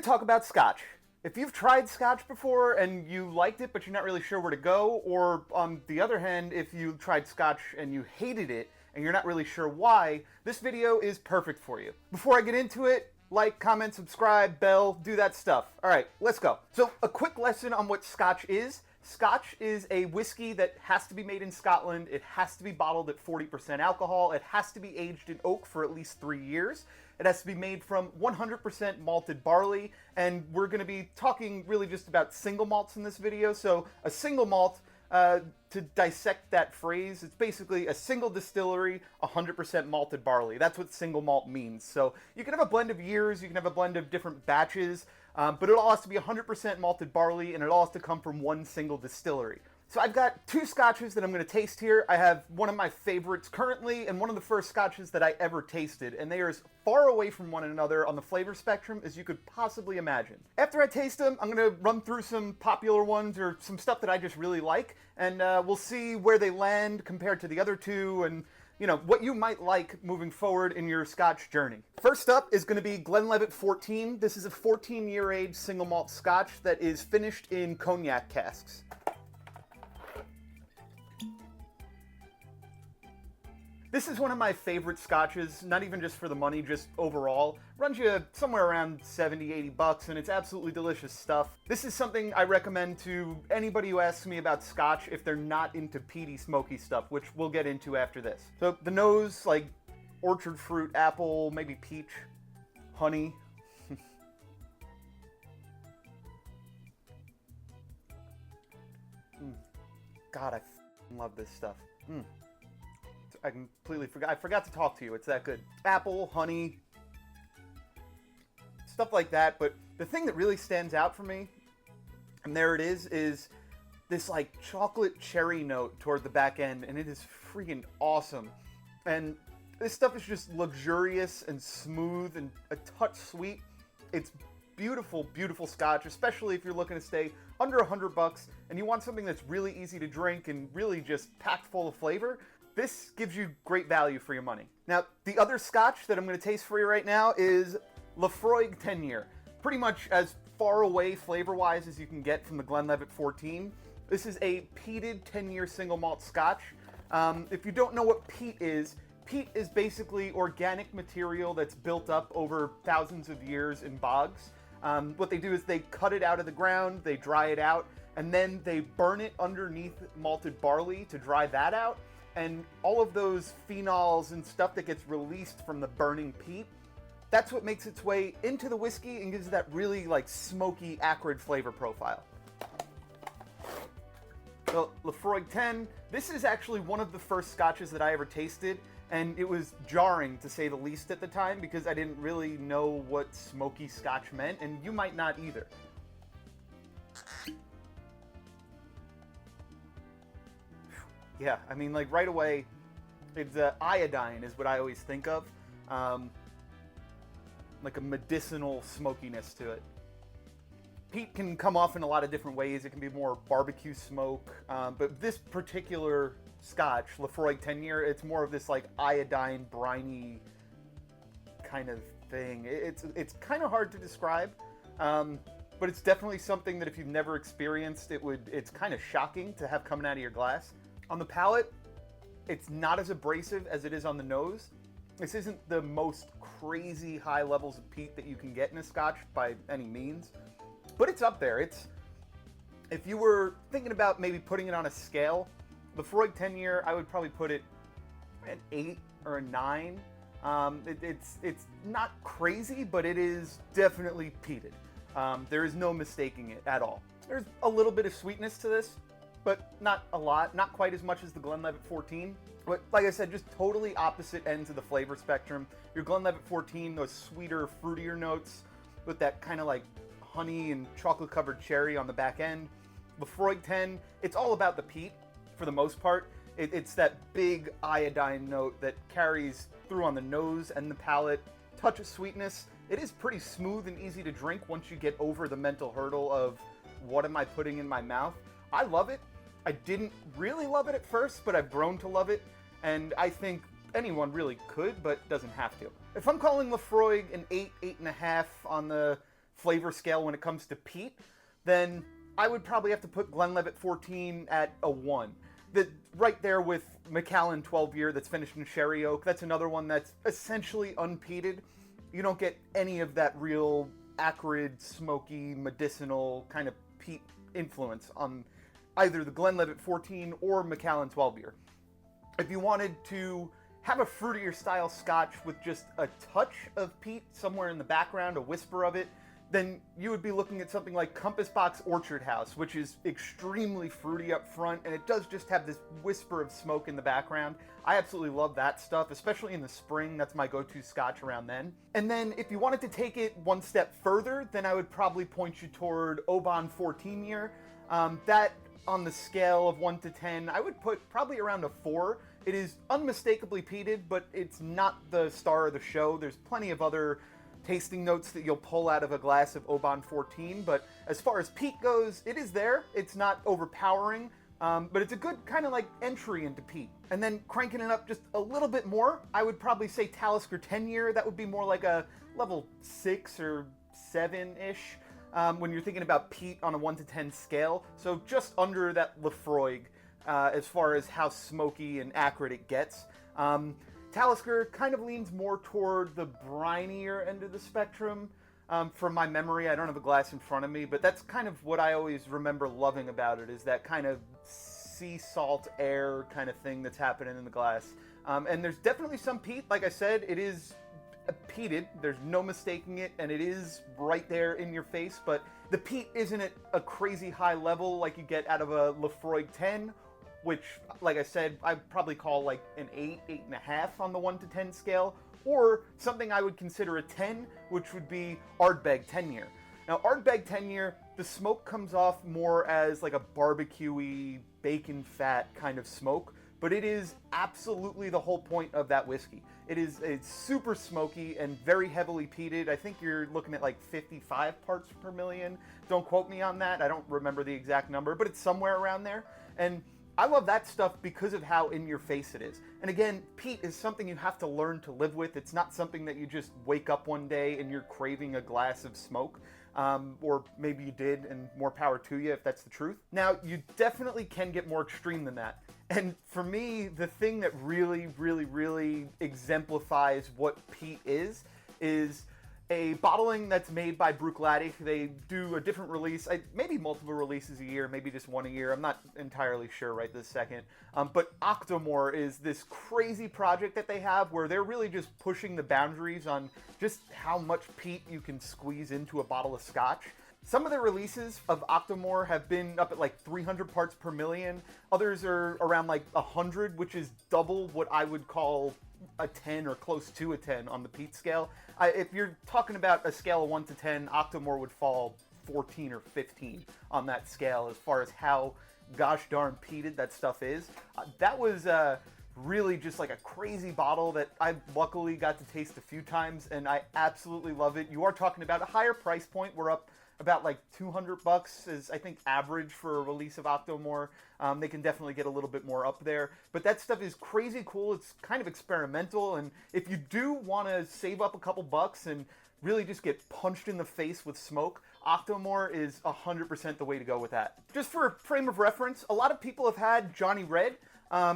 talk about Scotch. If you've tried Scotch before and you liked it but you're not really sure where to go, or on the other hand, if you tried Scotch and you hated it and you're not really sure why, this video is perfect for you. Before I get into it, like, comment, subscribe, bell, do that stuff. Alright, let's go. So, a quick lesson on what Scotch is. Scotch is a whiskey that has to be made in Scotland, it has to be bottled at 40% alcohol, it has to be aged in oak for at least 3 years, it has to be made from 100% malted barley, and we're going to be talking really just about single malts in this video. So a single malt, to dissect that phrase, it's basically a single distillery, 100% malted barley. That's what single malt means. So you can have a blend of years, you can have a blend of different batches, but it all has to be 100% malted barley, and it all has to come from one single distillery. So I've got two Scotches that I'm going to taste here. I have one of my favorites currently, and one of the first Scotches that I ever tasted, and they are as far away from one another on the flavor spectrum as you could possibly imagine. After I taste them, I'm going to run through some popular ones, or some stuff that I just really like, and we'll see where they land compared to the other two, and you know, what you might like moving forward in your Scotch journey. First up is going to be Glenlivet 14. This is a 14-year aged single malt Scotch that is finished in cognac casks. This is one of my favorite Scotches, not even just for the money, just overall. Runs you somewhere around 70, 80 bucks, and it's absolutely delicious stuff. This is something I recommend to anybody who asks me about Scotch if they're not into peaty, smoky stuff, which we'll get into after this. So the nose, like orchard fruit, apple, maybe peach, honey. God, I love this stuff. I completely forgot. I forgot to talk to you. It's that good. Apple, honey, stuff like that. But the thing that really stands out for me, and there it is this like chocolate cherry note toward the back end, and it is freaking awesome. And this stuff is just luxurious and smooth and a touch sweet. It's beautiful, beautiful Scotch, especially if you're looking to stay under 100 bucks and you want something that's really easy to drink and really just packed full of flavor. This gives you great value for your money. Now, the other Scotch that I'm going to taste for you right now is Laphroaig 10-year. Pretty much as far away flavor-wise as you can get from the Glenlivet 14. This is a peated 10-year single malt Scotch. If you don't know what peat is basically organic material that's built up over thousands of years in bogs. What they do is they cut it out of the ground, they dry it out, and then they burn it underneath malted barley to dry that out. And all of those phenols and stuff that gets released from the burning peat, that's what makes its way into the whiskey and gives that really like smoky, acrid flavor profile. So, Laphroaig 10, this is actually one of the first Scotches that I ever tasted, and it was jarring to say the least at the time because I didn't really know what smoky Scotch meant, and you might not either. Yeah, I mean, like right away, it's iodine is what I always think of. Like a medicinal smokiness to it. Peat can come off in a lot of different ways. It can be more barbecue smoke, but this particular Scotch, Laphroaig 10-year, it's more of this like iodine, briny kind of thing. It's kind of hard to describe, but it's definitely something that if you've never experienced, it's kind of shocking to have coming out of your glass. On the palate, it's not as abrasive as it is on the nose. This isn't the most crazy high levels of peat that you can get in a Scotch by any means, but it's up there. If you were thinking about maybe putting it on a scale, the Laphroaig 10-year, I would probably put it an 8 or a 9. It's not crazy, but it is definitely peated. There is no mistaking it at all. There's a little bit of sweetness to this, but not a lot, not quite as much as the Glenlivet 14. But like I said, just totally opposite ends of the flavor spectrum. Your Glenlivet 14, those sweeter, fruitier notes with that kind of like honey and chocolate-covered cherry on the back end. Laphroaig 10, it's all about the peat for the most part. It's that big iodine note that carries through on the nose and the palate. Touch of sweetness. It is pretty smooth and easy to drink once you get over the mental hurdle of what am I putting in my mouth. I love it. I didn't really love it at first, but I've grown to love it, and I think anyone really could, but doesn't have to. If I'm calling Laphroaig an 8, 8.5 on the flavor scale when it comes to peat, then I would probably have to put Glenlivet 14 at a 1. Right there with Macallan 12 year that's finished in sherry oak. That's another one that's essentially unpeated. You don't get any of that real acrid, smoky, medicinal kind of peat influence on either the Glenlivet 14 or Macallan 12 year. If you wanted to have a fruitier style scotch with just a touch of peat somewhere in the background, a whisper of it, then you would be looking at something like Compass Box Orchard House, which is extremely fruity up front, and it does just have this whisper of smoke in the background. I absolutely love that stuff, especially in the spring. That's my go-to scotch around then. And then if you wanted to take it one step further, then I would probably point you toward Oban 14 year. That, on the scale of 1 to 10, I would put probably around a 4. It is unmistakably peated, but it's not the star of the show. There's plenty of other tasting notes that you'll pull out of a glass of Oban 14, but as far as peat goes, it is there. It's not overpowering, but it's a good kind of like entry into peat. And then cranking it up just a little bit more, I would probably say Talisker 10 year. That would be more like a level 6 or 7-ish when you're thinking about peat on a 1 to 10 scale. So just under that Laphroaig as far as how smoky and acrid it gets. Talisker kind of leans more toward the brinier end of the spectrum. From my memory, I don't have a glass in front of me, but that's kind of what I always remember loving about it, is that kind of sea salt air kind of thing that's happening in the glass. And there's definitely some peat. Like I said, it is peated. There's no mistaking it, and it is right there in your face, but the peat isn't at a crazy high level like you get out of a Laphroaig 10, which, like I said, I'd probably call like an 8, 8.5 on the 1 to 10 scale, or something I would consider a 10, which would be Ardbeg 10 year. Now, Ardbeg 10 year, the smoke comes off more as like a barbecue-y, bacon fat kind of smoke, but it is absolutely the whole point of that whiskey. It's super smoky and very heavily peated. I think you're looking at like 55 parts per million. Don't quote me on that. I don't remember the exact number, but it's somewhere around there. And I love that stuff because of how in your face it is. And again, peat is something you have to learn to live with. It's not something that you just wake up one day and you're craving a glass of smoke. Or maybe you did, and more power to you if that's the truth. Now, you definitely can get more extreme than that. And for me, the thing that really, really, really exemplifies what peat is a bottling that's made by Bruichladdich. They do a different release, maybe multiple releases a year, maybe just one a year. I'm not entirely sure right this second. But Octomore is this crazy project that they have where they're really just pushing the boundaries on just how much peat you can squeeze into a bottle of scotch. Some of the releases of Octomore have been up at like 300 parts per million. Others are around like 100, which is double what I would call a 10 or close to a 10 on the peat scale. If you're talking about a scale of 1 to 10, Octomore would fall 14 or 15 on that scale as far as how gosh darn peated that stuff is. That was really just like a crazy bottle that I luckily got to taste a few times, and I absolutely love it. You are talking about a higher price point. We're up about like $200 is, I think, average for a release of Octomore. They can definitely get a little bit more up there. But that stuff is crazy cool. It's kind of experimental. And if you do want to save up a couple bucks and really just get punched in the face with smoke, Octomore is 100% the way to go with that. Just for a frame of reference, a lot of people have had Johnny Red.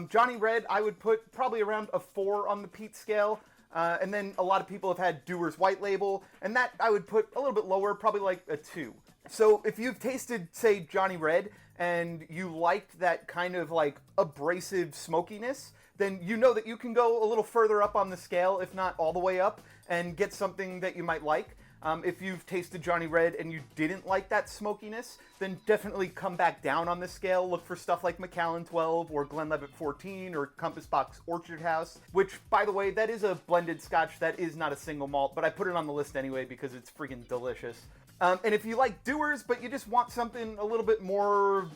Johnny Red, I would put probably around a 4 on the peat scale. And then a lot of people have had Dewar's White Label, and that I would put a little bit lower, probably like a 2. So if you've tasted, say, Johnny Red, and you liked that kind of like abrasive smokiness, then you know that you can go a little further up on the scale, if not all the way up, and get something that you might like. If you've tasted Johnny Red and you didn't like that smokiness, then definitely come back down on the scale. Look for stuff like Macallan 12 or Glenlivet 14 or Compass Box Orchard House, which, by the way, that is a blended scotch. That is not a single malt, but I put it on the list anyway because it's freaking delicious. And if you like Dewar's, but you just want something a little bit more,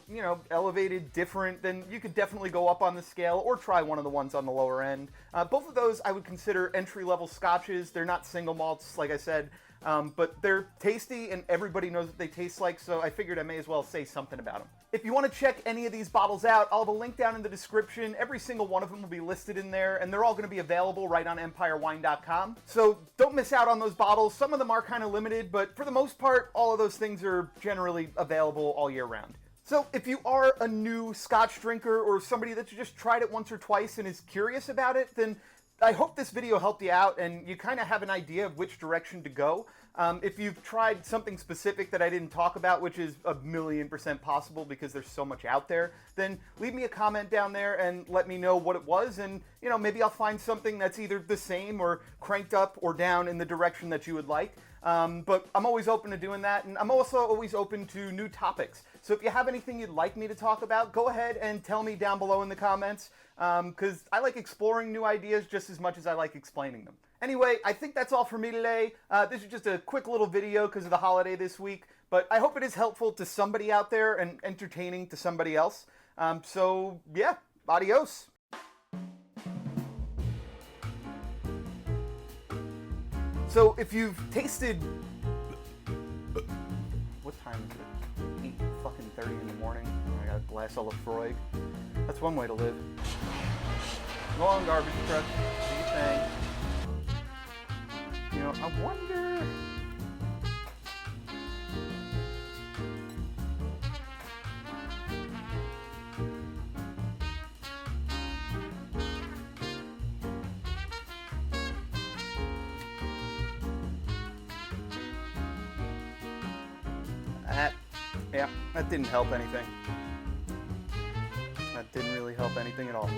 elevated, different, then you could definitely go up on the scale or try one of the ones on the lower end. Both of those I would consider entry-level scotches. They're not single malts, like I said. But they're tasty and everybody knows what they taste like, so I figured I may as well say something about them. If you want to check any of these bottles out, I'll have a link down in the description. Every single one of them will be listed in there, and they're all going to be available right on empirewine.com. So don't miss out on those bottles. Some of them are kind of limited, but for the most part, all of those things are generally available all year round. So if you are a new Scotch drinker or somebody that's just tried it once or twice and is curious about it, then I hope this video helped you out and you kind of have an idea of which direction to go. If you've tried something specific that I didn't talk about, which is 1,000,000% possible because there's so much out there, then leave me a comment down there and let me know what it was, and maybe I'll find something that's either the same or cranked up or down in the direction that you would like. But I'm always open to doing that, and I'm also always open to new topics. So if you have anything you'd like me to talk about, go ahead and tell me down below in the comments, because I like exploring new ideas just as much as I like explaining them. Anyway, I think that's all for me today. This is just a quick little video because of the holiday this week, but I hope it is helpful to somebody out there and entertaining to somebody else. So yeah, adios. So if you've tasted, what time is it? 8:30 in the morning. I got a glass of Lafroig. That's one way to live. Go on, garbage truck. Do your thing. I wonder. Yeah, that didn't help anything. That didn't really help anything at all.